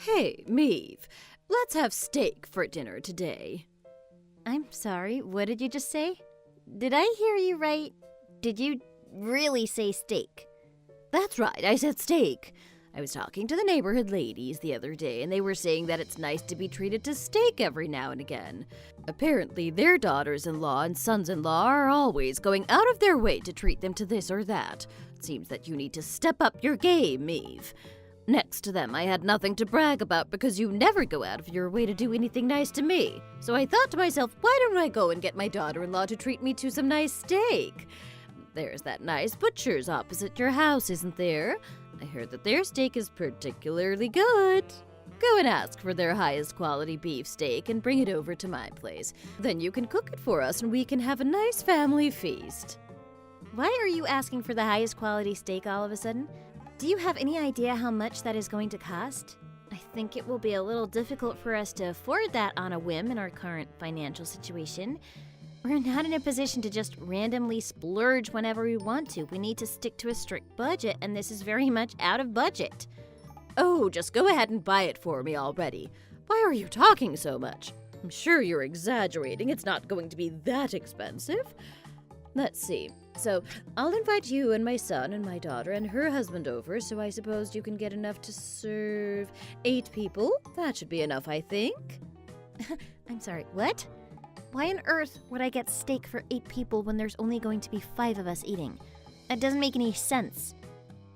Hey, Meave, let's have steak for dinner today. I'm sorry, what did you just say? Did I hear you right? Did you really say steak? That's right, I said steak. I was talking to the neighborhood ladies the other day, and they were saying that it's nice to be treated to steak every now and again. Apparently, their daughters-in-law and sons-in-law are always going out of their way to treat them to this or that. It seems that you need to step up your game, Meave. Next to them, I had nothing to brag about because you never go out of your way to do anything nice to me. So I thought to myself, why don't I go and get my daughter-in-law to treat me to some nice steak? There's that nice butcher's opposite your house, isn't there? I heard that their steak is particularly good. Go and ask for their highest quality beef steak and bring it over to my place. Then you can cook it for us and we can have a nice family feast. Why are you asking for the highest quality steak all of a sudden? Do you have any idea how much that is going to cost? I think it will be a little difficult for us to afford that on a whim in our current financial situation. We're not in a position to just randomly splurge whenever we want to. We need to stick to a strict budget, and this is very much out of budget. Oh, just go ahead and buy it for me already. Why are you talking so much? I'm sure you're exaggerating. It's not going to be that expensive. Let's see. So, I'll invite you and my son and my daughter and her husband over, so I suppose you can get enough to serve 8 people. That should be enough, I think. I'm sorry, what? Why on earth would I get steak for 8 people when there's only going to be 5 of us eating? That doesn't make any sense.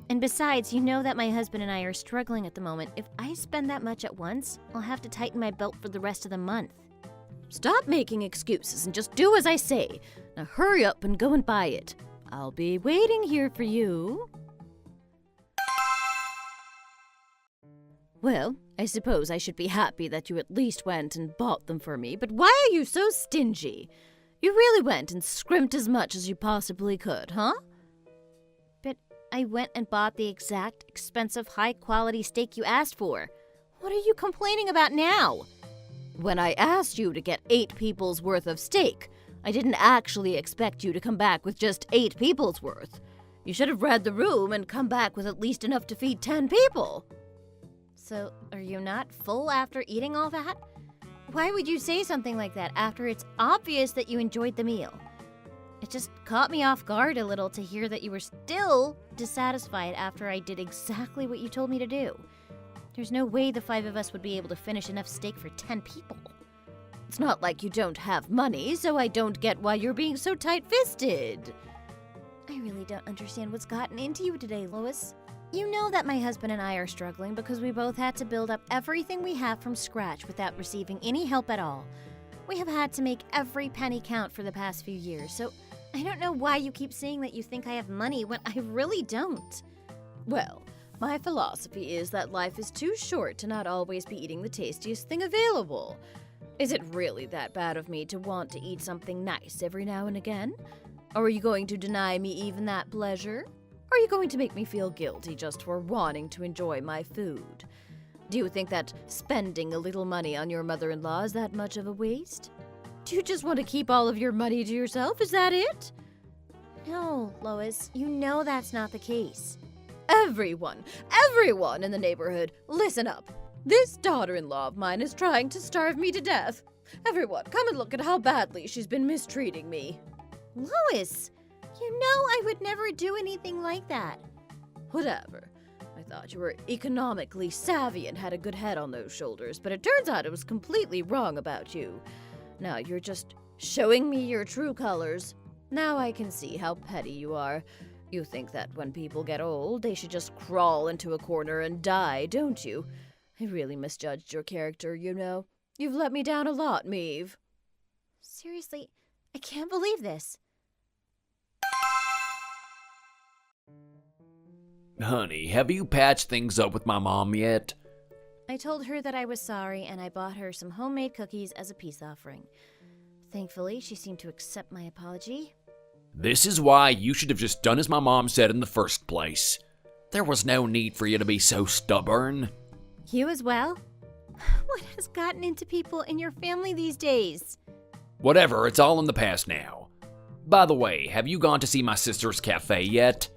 And besides, you know that my husband and I are struggling at the moment. If I spend that much at once, I'll have to tighten my belt for the rest of the month. Stop making excuses and just do as I say. Now hurry up and go and buy it. I'll be waiting here for you. Well, I suppose I should be happy that you at least went and bought them for me, but why are you so stingy? You really went and scrimped as much as you possibly could, huh? But I went and bought the exact expensive high-quality steak you asked for. What are you complaining about now? When I asked you to get 8 people's worth of steak, I didn't actually expect you to come back with just 8 people's worth. You should have read the room and come back with at least enough to feed 10 people. So, are you not full after eating all that? Why would you say something like that after it's obvious that you enjoyed the meal? It just caught me off guard a little to hear that you were still dissatisfied after I did exactly what you told me to do. There's no way the 5 of us would be able to finish enough steak for 10 people. It's not like you don't have money, so I don't get why you're being so tight-fisted. I really don't understand what's gotten into you today, Lois. You know that my husband and I are struggling because we both had to build up everything we have from scratch without receiving any help at all. We have had to make every penny count for the past few years, so I don't know why you keep saying that you think I have money when I really don't. Well, my philosophy is that life is too short to not always be eating the tastiest thing available. Is it really that bad of me to want to eat something nice every now and again? Or are you going to deny me even that pleasure? Or are you going to make me feel guilty just for wanting to enjoy my food? Do you think that spending a little money on your mother-in-law is that much of a waste? Do you just want to keep all of your money to yourself? Is that it? No, Lois, you know that's not the case. Everyone in the neighborhood, listen up. This daughter-in-law of mine is trying to starve me to death. Everyone, come and look at how badly she's been mistreating me. Lois, you know I would never do anything like that. Whatever. I thought you were economically savvy and had a good head on those shoulders, but it turns out I was completely wrong about you. Now you're just showing me your true colors. Now I can see how petty you are. You think that when people get old, they should just crawl into a corner and die, don't you? I really misjudged your character, you know. You've let me down a lot, Meave. Seriously, I can't believe this. Honey, have you patched things up with my mom yet? I told her that I was sorry and I bought her some homemade cookies as a peace offering. Thankfully, she seemed to accept my apology. This is why you should have just done as my mom said in the first place. There was no need for you to be so stubborn. You as well? What has gotten into people in your family these days? Whatever, it's all in the past now. By the way, have you gone to see my sister's cafe yet?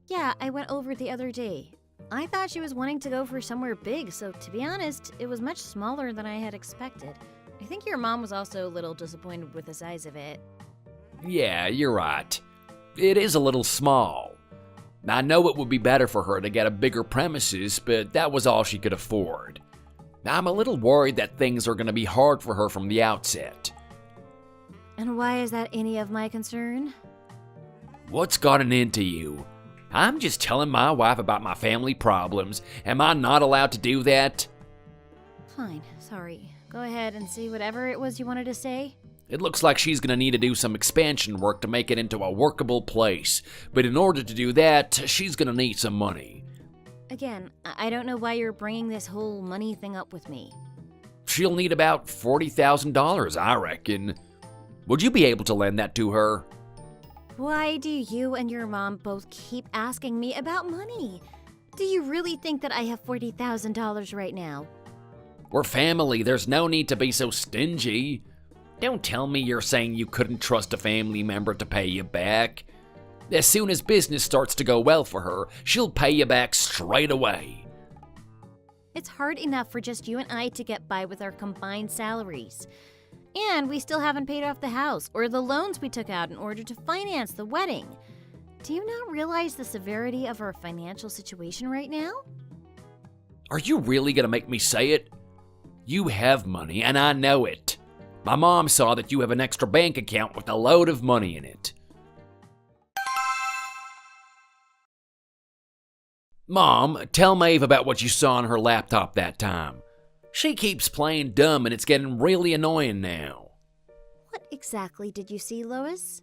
Yeah, I went over the other day. I thought she was wanting to go for somewhere big, so to be honest, it was much smaller than I had expected. I think your mom was also a little disappointed with the size of it. Yeah, you're right. It is a little small. I know it would be better for her to get a bigger premises, but that was all she could afford. I'm a little worried that things are going to be hard for her from the outset. And why is that any of my concern? What's gotten into you? I'm just telling my wife about my family problems. Am I not allowed to do that? Fine, sorry. Go ahead and say whatever it was you wanted to say. It looks like she's going to need to do some expansion work to make it into a workable place. But in order to do that, she's going to need some money. Again, I don't know why you're bringing this whole money thing up with me. She'll need about $40,000, I reckon. Would you be able to lend that to her? Why do you and your mom both keep asking me about money? Do you really think that I have $40,000 right now? We're family. There's no need to be so stingy. Don't tell me you're saying you couldn't trust a family member to pay you back. As soon as business starts to go well for her, she'll pay you back straight away. It's hard enough for just you and I to get by with our combined salaries. And we still haven't paid off the house or the loans we took out in order to finance the wedding. Do you not realize the severity of our financial situation right now? Are you really going to make me say it? You have money, and I know it. My mom saw that you have an extra bank account with a load of money in it. Mom, tell Maeve about what you saw on her laptop that time. She keeps playing dumb and it's getting really annoying now. What exactly did you see, Lois?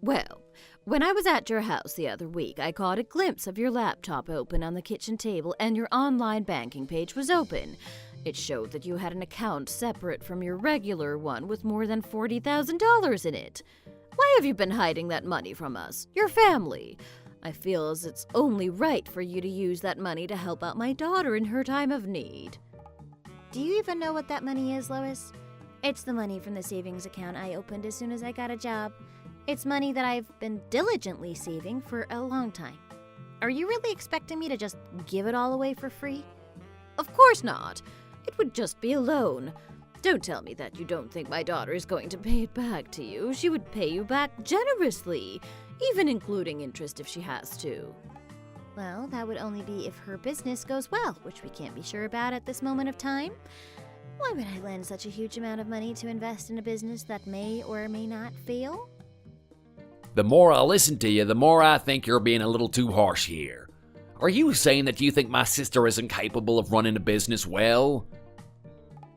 Well, when I was at your house the other week, I caught a glimpse of your laptop open on the kitchen table and your online banking page was open. It showed that you had an account separate from your regular one with more than $40,000 in it. Why have you been hiding that money from us, your family? I feel as it's only right for you to use that money to help out my daughter in her time of need. Do you even know what that money is, Lois? It's the money from the savings account I opened as soon as I got a job. It's money that I've been diligently saving for a long time. Are you really expecting me to just give it all away for free? Of course not. It would just be a loan. Don't tell me that you don't think my daughter is going to pay it back to you. She would pay you back generously, even including interest if she has to. Well, that would only be if her business goes well, which we can't be sure about at this moment of time. Why would I lend such a huge amount of money to invest in a business that may or may not fail? The more I listen to you, the more I think you're being a little too harsh here. Are you saying that you think my sister isn't capable of running a business well?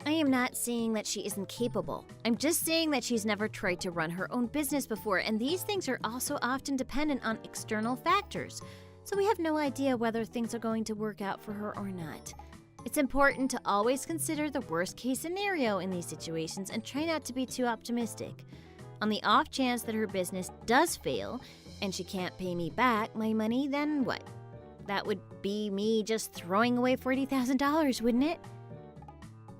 I am not saying that she isn't capable. I'm just saying that she's never tried to run her own business before, and these things are also often dependent on external factors. So we have no idea whether things are going to work out for her or not. It's important to always consider the worst case scenario in these situations and try not to be too optimistic. On the off chance that her business does fail and she can't pay me back my money, then what? That would be me just throwing away $40,000, wouldn't it?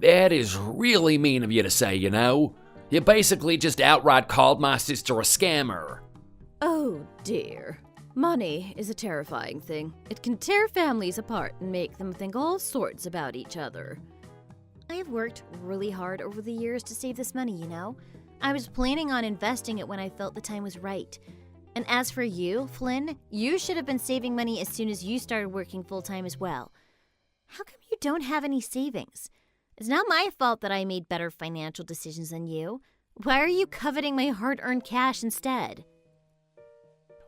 That is really mean of you to say, you know. You basically just outright called my sister a scammer. Oh dear. Money is a terrifying thing. It can tear families apart and make them think all sorts about each other. I have worked really hard over the years to save this money, you know. I was planning on investing it when I felt the time was right. And as for you, Flynn, you should have been saving money as soon as you started working full-time as well. How come you don't have any savings? It's not my fault that I made better financial decisions than you. Why are you coveting my hard-earned cash instead?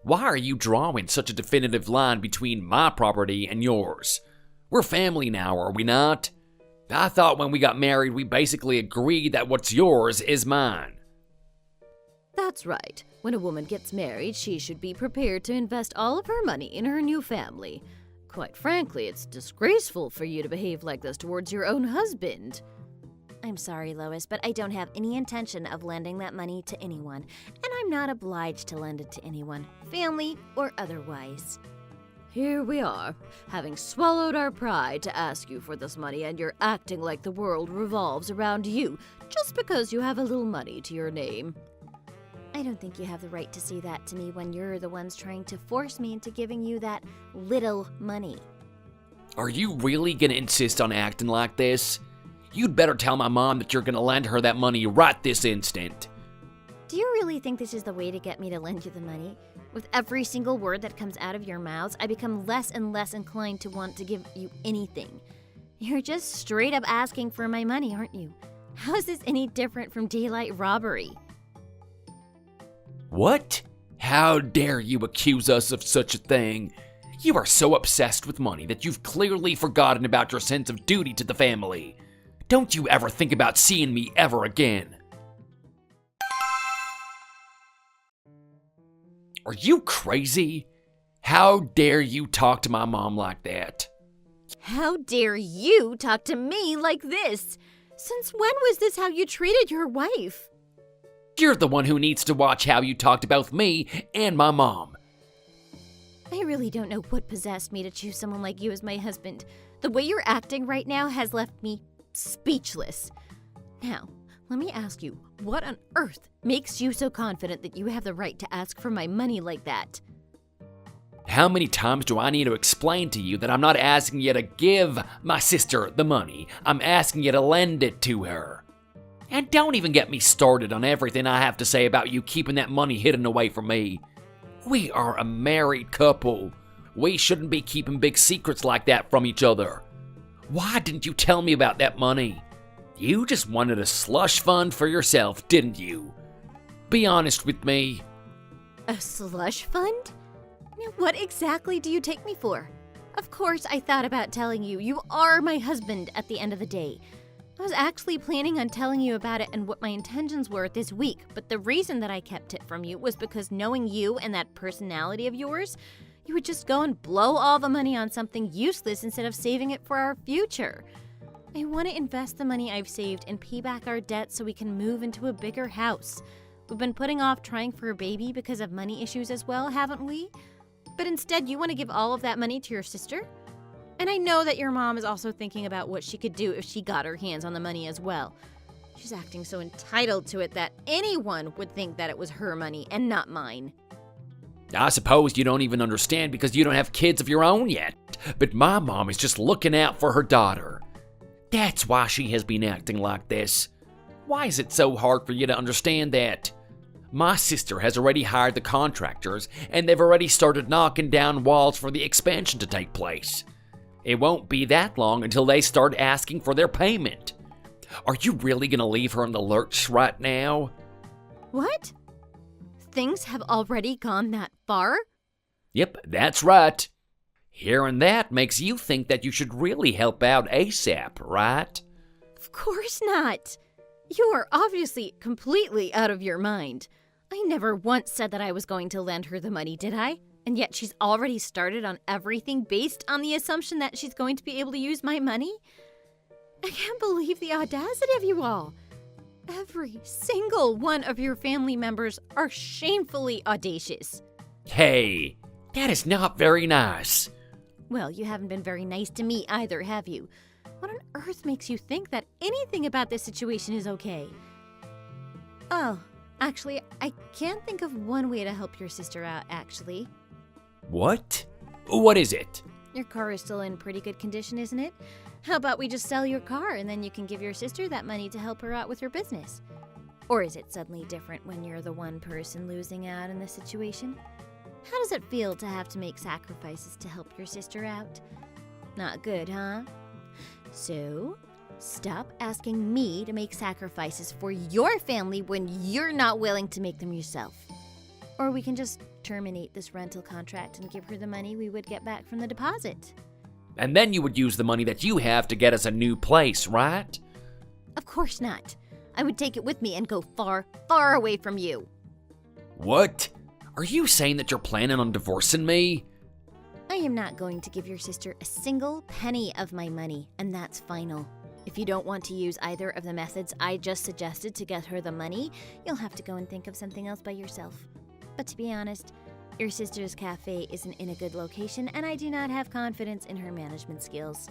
Why are you drawing such a definitive line between my property and yours? We're family now, are we not? I thought when we got married we basically agreed that what's yours is mine. That's right. When a woman gets married, she should be prepared to invest all of her money in her new family. Quite frankly, it's disgraceful for you to behave like this towards your own husband. I'm sorry, Lois, but I don't have any intention of lending that money to anyone, and I'm not obliged to lend it to anyone, family or otherwise. Here we are, having swallowed our pride to ask you for this money, and you're acting like the world revolves around you just because you have a little money to your name. I don't think you have the right to say that to me when you're the ones trying to force me into giving you that little money. Are you really gonna insist on acting like this? You'd better tell my mom that you're gonna lend her that money right this instant. Do you really think this is the way to get me to lend you the money? With every single word that comes out of your mouths, I become less and less inclined to want to give you anything. You're just straight up asking for my money, aren't you? How is this any different from daylight robbery? What? How dare you accuse us of such a thing? You are so obsessed with money that you've clearly forgotten about your sense of duty to the family. Don't you ever think about seeing me ever again. Are you crazy? How dare you talk to my mom like that? How dare you talk to me like this? Since when was this how you treated your wife? You're the one who needs to watch how you talk to both me and my mom. I really don't know what possessed me to choose someone like you as my husband. The way you're acting right now has left me speechless. Now, let me ask you, what on earth makes you so confident that you have the right to ask for my money like that? How many times do I need to explain to you that I'm not asking you to give my sister the money? I'm asking you to lend it to her. And don't even get me started on everything I have to say about you keeping that money hidden away from me. We are a married couple. We shouldn't be keeping big secrets like that from each other. Why didn't you tell me about that money? You just wanted a slush fund for yourself, didn't you? Be honest with me. A slush fund? Now, what exactly do you take me for? Of course, I thought about telling you. You are my husband at the end of the day. I was actually planning on telling you about it and what my intentions were this week, but the reason that I kept it from you was because knowing you and that personality of yours, you would just go and blow all the money on something useless instead of saving it for our future. I want to invest the money I've saved and pay back our debt so we can move into a bigger house. We've been putting off trying for a baby because of money issues as well, haven't we? But instead, you want to give all of that money to your sister? And I know that your mom is also thinking about what she could do if she got her hands on the money as well. She's acting so entitled to it that anyone would think that it was her money and not mine. I suppose you don't even understand because you don't have kids of your own yet. But my mom is just looking out for her daughter. That's why she has been acting like this. Why is it so hard for you to understand that? My sister has already hired the contractors, and they've already started knocking down walls for the expansion to take place. It won't be that long until they start asking for their payment. Are you really gonna leave her in the lurch right now? What? Things have already gone that far? Yep, that's right. Hearing that makes you think that you should really help out ASAP, right? Of course not. You are obviously completely out of your mind. I never once said that I was going to lend her the money, did I? And yet she's already started on everything based on the assumption that she's going to be able to use my money? I can't believe the audacity of you all. Every single one of your family members are shamefully audacious. Hey, that is not very nice. Well, you haven't been very nice to me either, have you? What on earth makes you think that anything about this situation is okay? Oh, actually, I can't think of one way to help your sister out, actually. What? What is it? Your car is still in pretty good condition, isn't it? How about we just sell your car and then you can give your sister that money to help her out with her business? Or is it suddenly different when you're the one person losing out in this situation? How does it feel to have to make sacrifices to help your sister out? Not good, huh? So, stop asking me to make sacrifices for your family when you're not willing to make them yourself. Or we can just terminate this rental contract and give her the money we would get back from the deposit. And then you would use the money that you have to get us a new place, right? Of course not. I would take it with me and go far, far away from you. What? Are you saying that you're planning on divorcing me? I am not going to give your sister a single penny of my money, and that's final. If you don't want to use either of the methods I just suggested to get her the money, you'll have to go and think of something else by yourself. But to be honest, your sister's cafe isn't in a good location, and I do not have confidence in her management skills.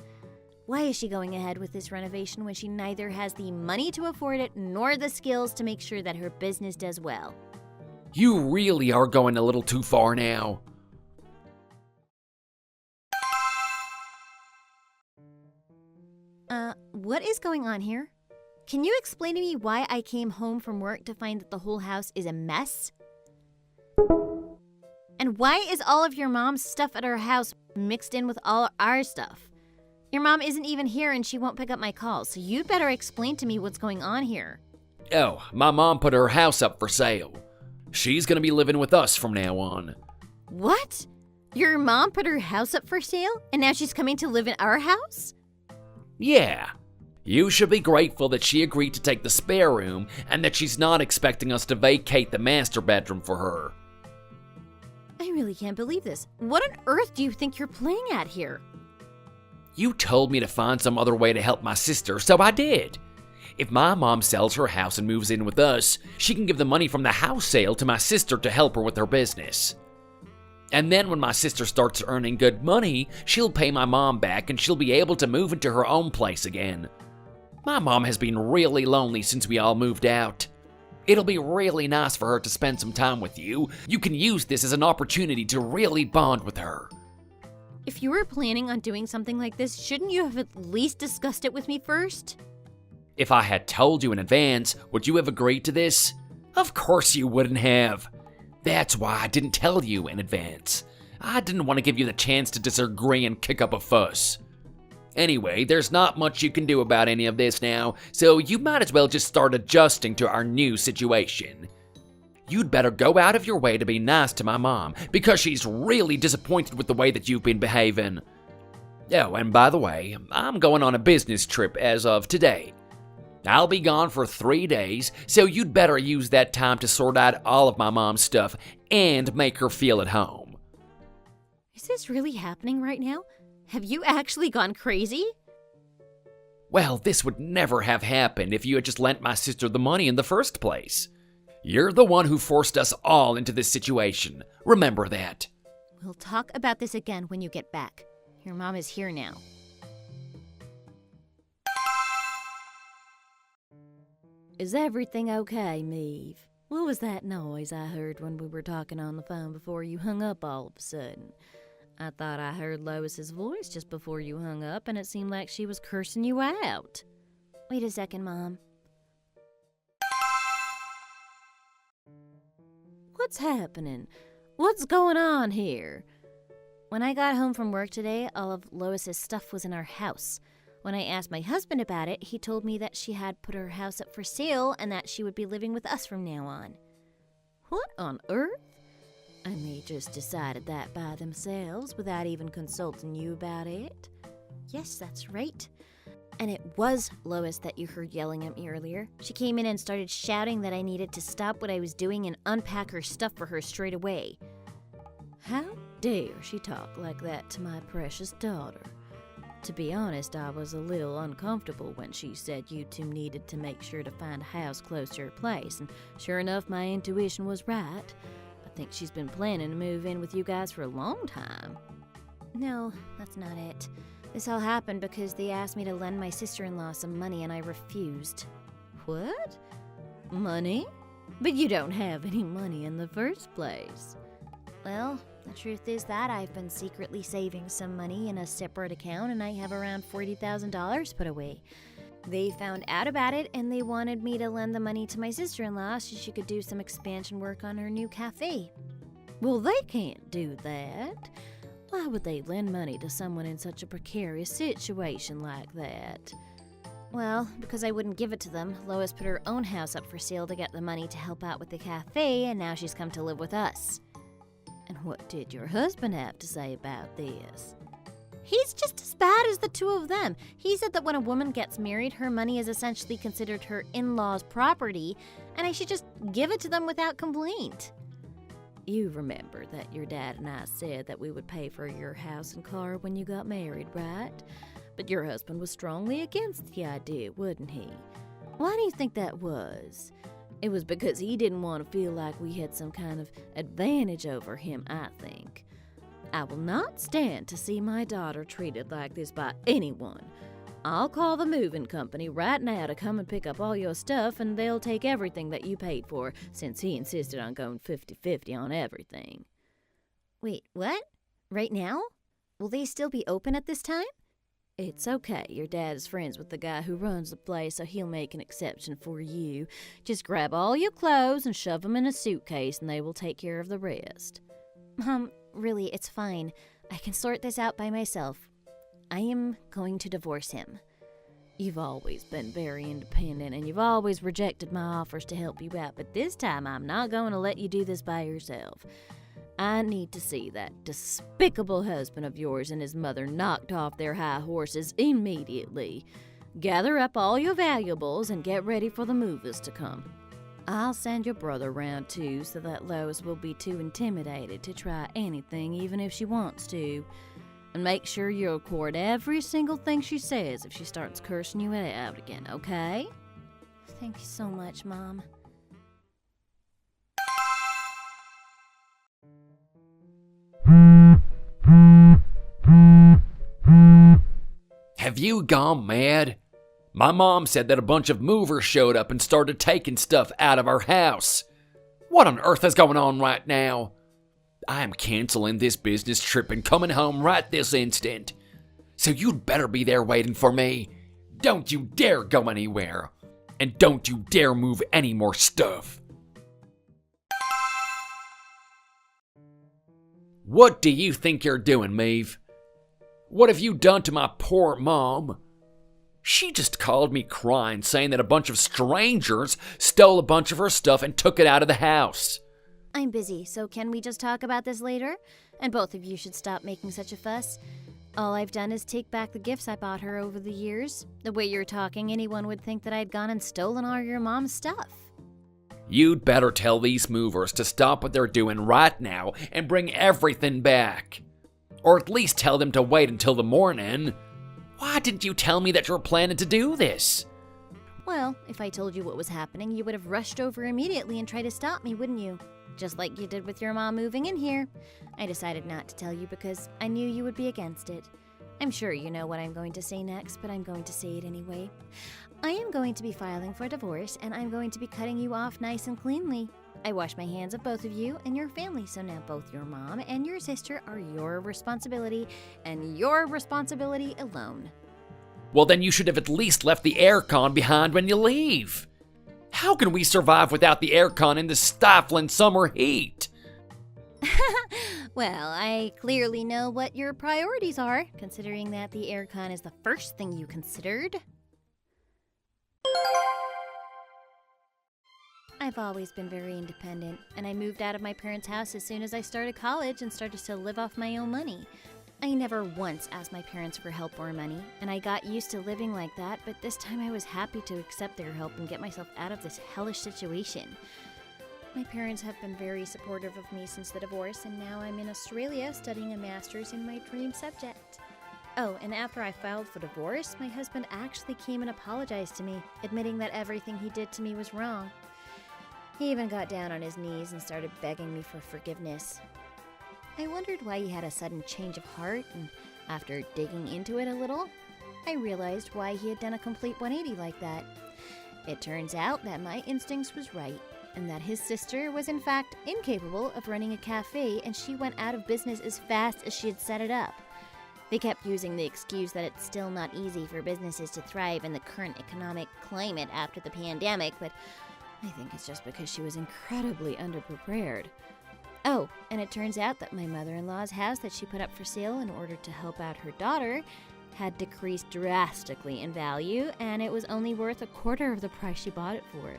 Why is she going ahead with this renovation when she neither has the money to afford it nor the skills to make sure that her business does well? You really are going a little too far now. What is going on here? Can you explain to me why I came home from work to find that the whole house is a mess? And why is all of your mom's stuff at her house mixed in with all our stuff? Your mom isn't even here and she won't pick up my calls, so you'd better explain to me what's going on here. Oh, my mom put her house up for sale. She's gonna be living with us from now on. What? Your mom put her house up for sale and now she's coming to live in our house? Yeah. You should be grateful that she agreed to take the spare room and that she's not expecting us to vacate the master bedroom for her. I really can't believe this. What on earth do you think you're playing at here? You told me to find some other way to help my sister, so I did. If my mom sells her house and moves in with us, she can give the money from the house sale to my sister to help her with her business. And then when my sister starts earning good money, she'll pay my mom back and she'll be able to move into her own place again. My mom has been really lonely since we all moved out. It'll be really nice for her to spend some time with you. You can use this as an opportunity to really bond with her. If you were planning on doing something like this, shouldn't you have at least discussed it with me first? If I had told you in advance, would you have agreed to this? Of course you wouldn't have. That's why I didn't tell you in advance. I didn't want to give you the chance to disagree and kick up a fuss. Anyway, there's not much you can do about any of this now, so you might as well just start adjusting to our new situation. You'd better go out of your way to be nice to my mom, because she's really disappointed with the way that you've been behaving. Oh, and by the way, I'm going on a business trip as of today. I'll be gone for 3 days, so you'd better use that time to sort out all of my mom's stuff and make her feel at home. Is this really happening right now? Have you actually gone crazy? Well, this would never have happened if you had just lent my sister the money in the first place. You're the one who forced us all into this situation. Remember that. We'll talk about this again when you get back. Your mom is here now. Is everything okay, Meave? What was that noise I heard when we were talking on the phone before you hung up all of a sudden? I thought I heard Lois's voice just before you hung up, and it seemed like she was cursing you out. Wait a second, Mom. What's happening? What's going on here? When I got home from work today, all of Lois's stuff was in our house. When I asked my husband about it, he told me that she had put her house up for sale and that she would be living with us from now on. What on earth? And they just decided that by themselves without even consulting you about it? Yes, that's right. And it was Lois that you heard yelling at me earlier. She came in and started shouting that I needed to stop what I was doing and unpack her stuff for her straight away. How dare she talk like that to my precious daughter? To be honest, I was a little uncomfortable when she said you two needed to make sure to find a house close to her place, and sure enough, my intuition was right. I think she's been planning to move in with you guys for a long time. No, that's not it. This all happened because they asked me to lend my sister-in-law some money and I refused. What? Money? But you don't have any money in the first place. Well, the truth is that I've been secretly saving some money in a separate account and I have around $40,000 put away. They found out about it and they wanted me to lend the money to my sister-in-law so she could do some expansion work on her new cafe. Well, they can't do that. Why would they lend money to someone in such a precarious situation like that? Well, because I wouldn't give it to them, Lois put her own house up for sale to get the money to help out with the cafe, and now she's come to live with us. And what did your husband have to say about this? He's just as bad as the two of them. He said that when a woman gets married, her money is essentially considered her in-laws' property, and I should just give it to them without complaint. You remember that your dad and I said that we would pay for your house and car when you got married, right? But your husband was strongly against the idea, wasn't he? Why do you think that was? It was because he didn't want to feel like we had some kind of advantage over him, I think. I will not stand to see my daughter treated like this by anyone. I'll call the moving company right now to come and pick up all your stuff, and they'll take everything that you paid for, since he insisted on going 50-50 on everything. Wait, what? Right now? Will they still be open at this time? It's okay. Your dad is friends with the guy who runs the place, so he'll make an exception for you. Just grab all your clothes and shove them in a suitcase, and they will take care of the rest. Mom, really, it's fine. I can sort this out by myself. I am going to divorce him. You've always been very independent, and you've always rejected my offers to help you out, but this time I'm not going to let you do this by yourself. I need to see that despicable husband of yours and his mother knocked off their high horses immediately. Gather up all your valuables and get ready for the movers to come. I'll send your brother round too, so that Lois will be too intimidated to try anything, even if she wants to. And make sure you record every single thing she says if she starts cursing you out again, okay? Thank you so much, Mom. Have you gone mad? My mom said that a bunch of movers showed up and started taking stuff out of our house. What on earth is going on right now? I am canceling this business trip and coming home right this instant. So you'd better be there waiting for me. Don't you dare go anywhere. And don't you dare move any more stuff. What do you think you're doing, Maeve? What have you done to my poor mom? She just called me crying, saying that a bunch of strangers stole a bunch of her stuff and took it out of the house. I'm busy, so can we just talk about this later? And both of you should stop making such a fuss. All I've done is take back the gifts I bought her over the years. The way you're talking, anyone would think that I'd gone and stolen all your mom's stuff. You'd better tell these movers to stop what they're doing right now and bring everything back. Or at least tell them to wait until the morning. Why didn't you tell me that you were planning to do this? Well, if I told you what was happening, you would have rushed over immediately and tried to stop me, wouldn't you? Just like you did with your mom moving in here. I decided not to tell you because I knew you would be against it. I'm sure you know what I'm going to say next, but I'm going to say it anyway. I am going to be filing for divorce, and I'm going to be cutting you off nice and cleanly. I wash my hands of both of you and your family, so now both your mom and your sister are your responsibility, and your responsibility alone. Well, then you should have at least left the aircon behind when you leave. How can we survive without the aircon in the stifling summer heat? Well, I clearly know what your priorities are, considering that the aircon is the first thing you considered. I've always been very independent, and I moved out of my parents' house as soon as I started college and started to live off my own money. I never once asked my parents for help or money, and I got used to living like that, but this time I was happy to accept their help and get myself out of this hellish situation. My parents have been very supportive of me since the divorce, and now I'm in Australia studying a master's in my dream subject. Oh, and after I filed for divorce, my husband actually came and apologized to me, admitting that everything he did to me was wrong. He even got down on his knees and started begging me for forgiveness. I wondered why he had a sudden change of heart, and after digging into it a little, I realized why he had done a complete 180 like that. It turns out that my instincts was right, and that his sister was in fact incapable of running a cafe, and she went out of business as fast as she had set it up. They kept using the excuse that it's still not easy for businesses to thrive in the current economic climate after the pandemic, but I think it's just because she was incredibly underprepared. Oh, and it turns out that my mother-in-law's house that she put up for sale in order to help out her daughter had decreased drastically in value, and it was only worth a quarter of the price she bought it for.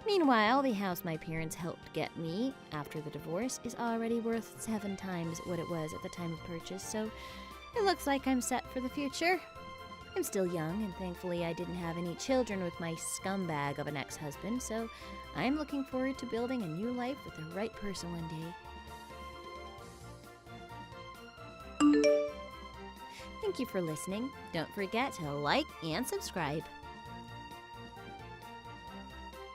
Meanwhile, the house my parents helped get me after the divorce is already worth 7 times what it was at the time of purchase, so it looks like I'm set for the future. I'm still young, and thankfully I didn't have any children with my scumbag of an ex-husband, so I'm looking forward to building a new life with the right person one day. Thank you for listening. Don't forget to like and subscribe.